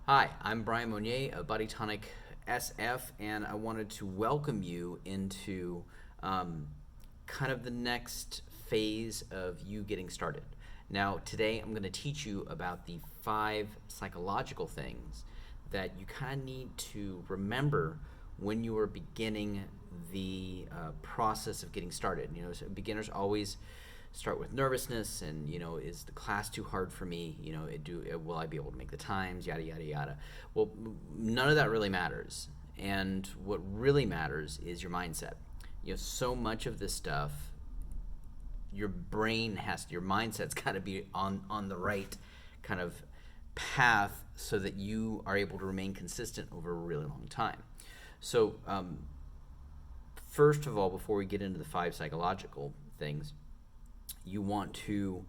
Hi, I'm Brian Monnier of Body Tonic SF, and I wanted to welcome you into um, kind of the next phase of you getting started. Now, today I'm going to teach you about the 5 psychological things that you kind of need to remember when you are beginning the process of getting started. So beginners always start with nervousness and is the class too hard for me, will I be able to make the times, yada yada yada. Well, none of that really matters, and what really matters is your mindset. So much of this stuff, your your mindset's got to be on the right kind of path so that you are able to remain consistent over a really long time. So first of all, before we get into the 5 psychological things, you want to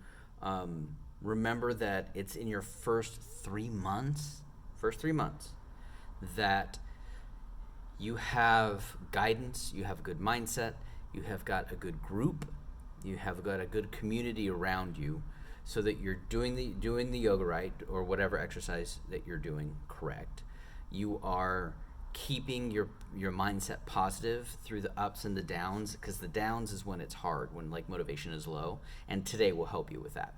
remember that it's in your first 3 months that you have guidance, you have a good mindset, you have got a good group, you have got a good community around you, so that you're doing the yoga right, or whatever exercise that you're doing correct. You are keeping your mindset positive through the ups and the downs, because the downs is when it's hard, when like motivation is low, and today will help you with that.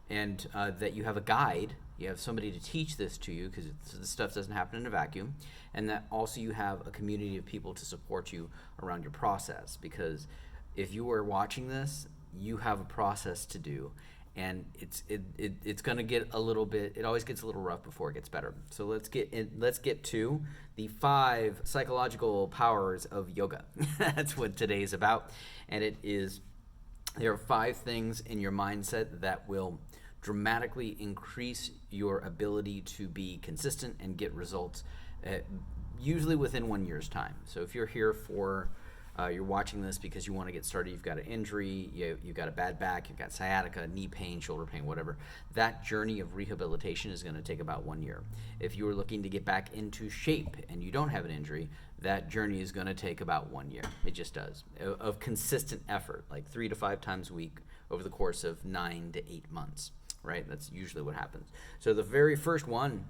And that you have a guide, you have somebody to teach this to you, because this stuff doesn't happen in a vacuum, and that also you have a community of people to support you around your process, because if you are watching this, you have a process to do, and it's going to get a little bit, it always gets a little rough before it gets better. So let's get to the 5 psychological powers of yoga. That's what today is about. And there are 5 things in your mindset that will dramatically increase your ability to be consistent and get results, usually within 1 year's time. So if you're here for you're watching this because you want to get started, you've got an injury, you've got a bad back, you've got sciatica, knee pain, shoulder pain, whatever, that journey of rehabilitation is going to take about 1 year. If you are looking to get back into shape and you don't have an injury, that journey is going to take about 1 year. It just does, of consistent effort, like 3 to 5 times a week over the course of 9 to 8 months, right? That's usually what happens. So the very first one,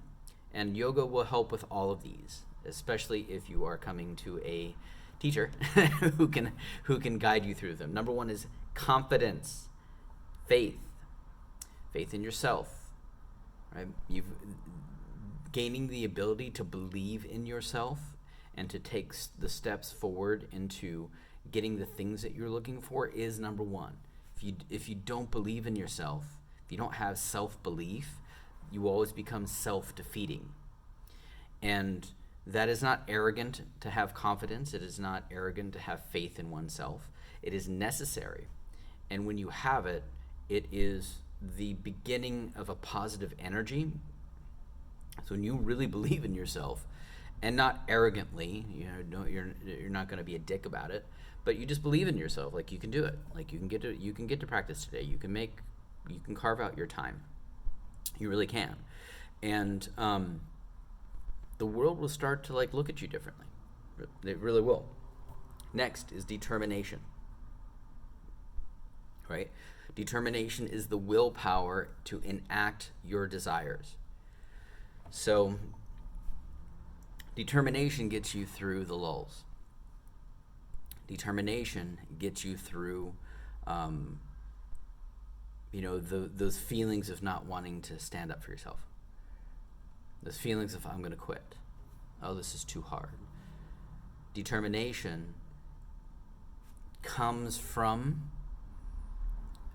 and yoga will help with all of these, especially if you are coming to a teacher who can guide you through them. Number 1 is confidence, faith in yourself, right? You've gaining the ability to believe in yourself and to take the steps forward into getting the things that you're looking for is number 1. If you don't believe in yourself, if you don't have self-belief, you always become self-defeating. And that is not arrogant to have confidence. It is not arrogant to have faith in oneself. It is necessary. And when you have it, it is the beginning of a positive energy. So when you really believe in yourself, and not arrogantly, you're not going to be a dick about it, but you just believe in yourself, like you can do it, like you can get to practice today. You can carve out your time. You really can, and the world will start to look at you differently. It really will. Next is determination. Right? Determination is the willpower to enact your desires. So determination gets you through the lulls. Determination gets you through those feelings of not wanting to stand up for yourself. Those feelings of, I'm going to quit. Oh, this is too hard. Determination comes from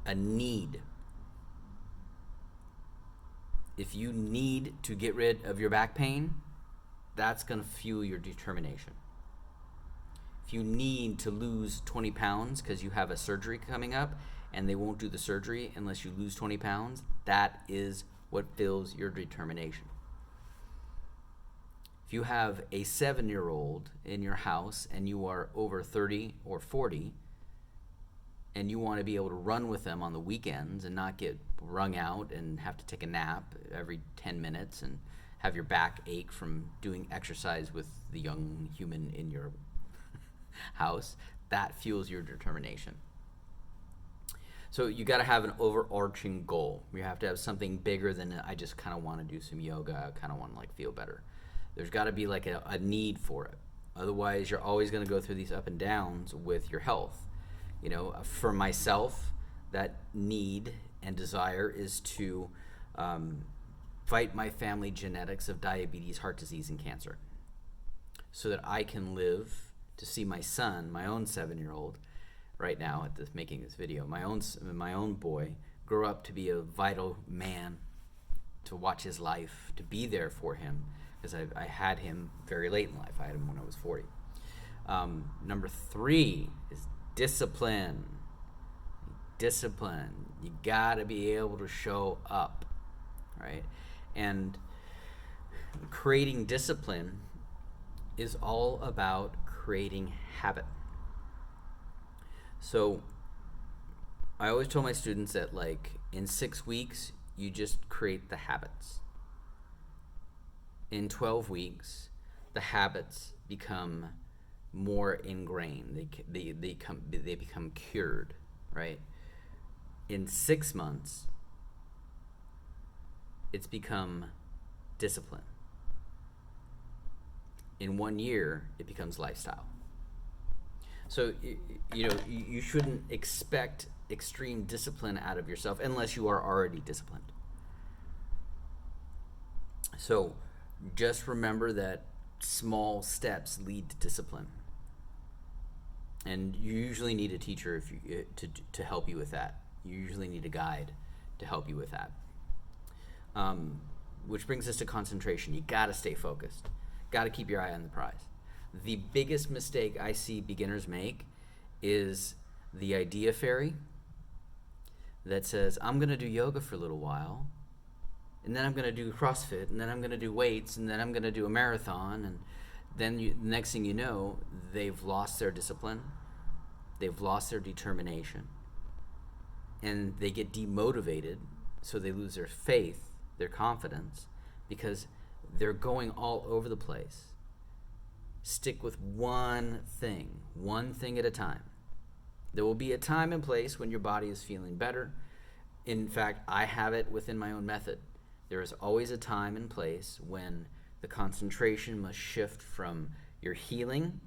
a need. If you need to get rid of your back pain, that's going to fuel your determination. If you need to lose 20 pounds because you have a surgery coming up and they won't do the surgery unless you lose 20 pounds, that is what fills your determination. If you have a 7-year-old in your house and you are over 30 or 40 and you want to be able to run with them on the weekends and not get wrung out and have to take a nap every 10 minutes and have your back ache from doing exercise with the young human in your house, that fuels your determination. So you got to have an overarching goal. You have to have something bigger than I just kind of want to do some yoga. I kind of want to like feel better. There's got to be like a need for it. Otherwise, you're always going to go through these up and downs with your health. You know, for myself, that need and desire is to fight my family genetics of diabetes, heart disease, and cancer, so that I can live to see my son, my own 7-year-old, right now at this making this video, my own boy, grow up to be a vital man, to watch his life, to be there for him, because I had him very late in life. I had him when I was 40. Number 3 is discipline. Discipline. You gotta be able to show up, right? And creating discipline is all about creating habit. So I always tell my students that, like, in 6 weeks, you just create the habits. In 12 weeks, the habits become more ingrained. They become cured, right? In 6 months, it's become discipline. In 1 year, it becomes lifestyle. So, you know, you shouldn't expect extreme discipline out of yourself unless you are already disciplined. So just remember that small steps lead to discipline. And you usually need a teacher to help you with that. You usually need a guide to help you with that. Which brings us to concentration. You gotta stay focused. Gotta keep your eye on the prize. The biggest mistake I see beginners make is the idea fairy that says, I'm gonna do yoga for a little while, and then I'm gonna do CrossFit, and then I'm gonna do weights, and then I'm gonna do a marathon, and then the next thing you know, they've lost their discipline, they've lost their determination, and they get demotivated, so they lose their faith, their confidence, because they're going all over the place. Stick with one thing at a time. There will be a time and place when your body is feeling better. In fact, I have it within my own method. There is always a time and place when the concentration must shift from your healing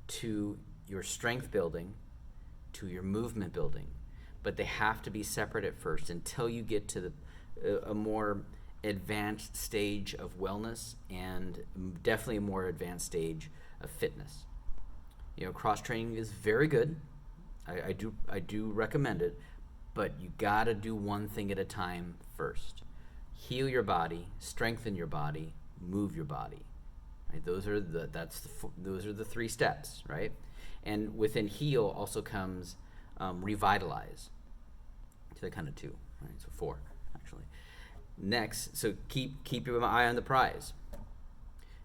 to your strength building to your movement building. But they have to be separate at first until you get to a more advanced stage of wellness, and definitely a more advanced stage of fitness. You know, cross training is very good. I do recommend it, but you gotta do one thing at a time first. Heal your body, strengthen your body, move your body. Right? Those are the 3 steps, right? And within heal also comes revitalize. So they're kind of 2, right? So 4 actually. Next, so keep your eye on the prize.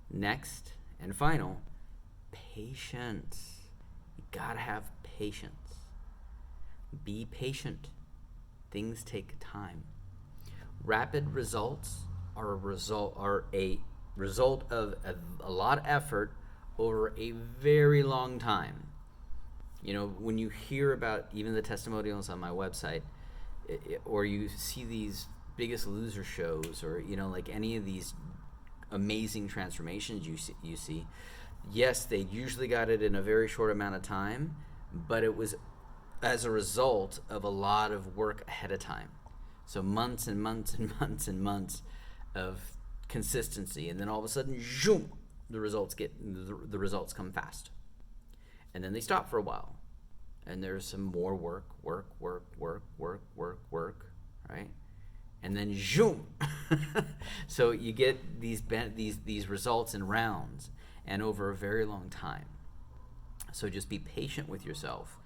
Next and final, patience. You gotta have patience. Be patient. Things take time. Rapid results are a result of a lot of effort over a very long time. You know, when you hear about even the testimonials on my website, or you see these Biggest Loser shows, or, you know, like any of these amazing transformations you see, yes, they usually got it in a very short amount of time, but it was as a result of a lot of work ahead of time. So months and months and months and months of consistency, and then all of a sudden, zoom, the results come fast, and then they stop for a while, and there's some more work, right? And then zoom. So you get these results in rounds and over a very long time. So just be patient with yourself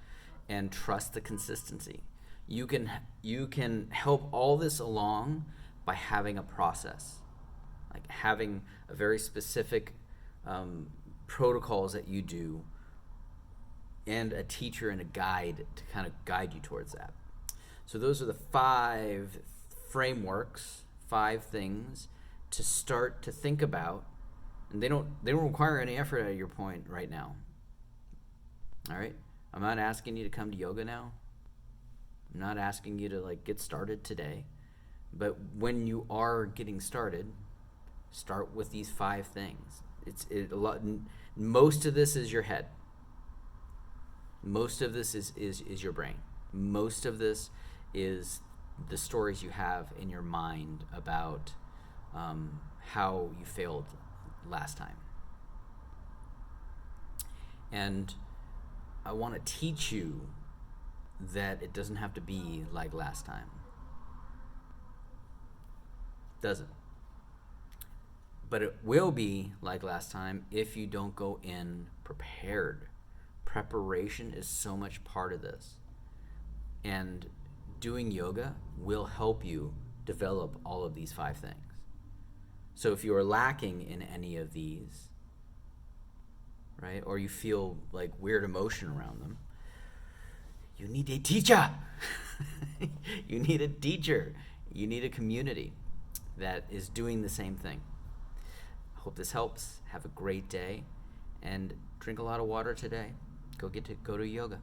and trust the consistency. You can help all this along by having a process, like having a very specific protocols that you do, and a teacher and a guide to kind of guide you towards that. So those are the 5 frameworks, 5 things to start to think about, and they don't require any effort at your point right now. All right, I'm not asking you to come to yoga now. I'm not asking you to like get started today, but when you are getting started, start with these 5 things. A lot. Most of this is your head. Most of this is your brain. Most of this is the stories you have in your mind about how you failed last time. And I want to teach you that it doesn't have to be like last time. Doesn't. But it will be like last time if you don't go in prepared. Preparation is so much part of this. And doing yoga will help you develop all of these 5 things. So if you are lacking in any of these, right, or you feel like weird emotion around them, you need a teacher. You need a teacher. You need a community that is doing the same thing. I hope this helps. Have a great day and drink a lot of water today. Go to yoga.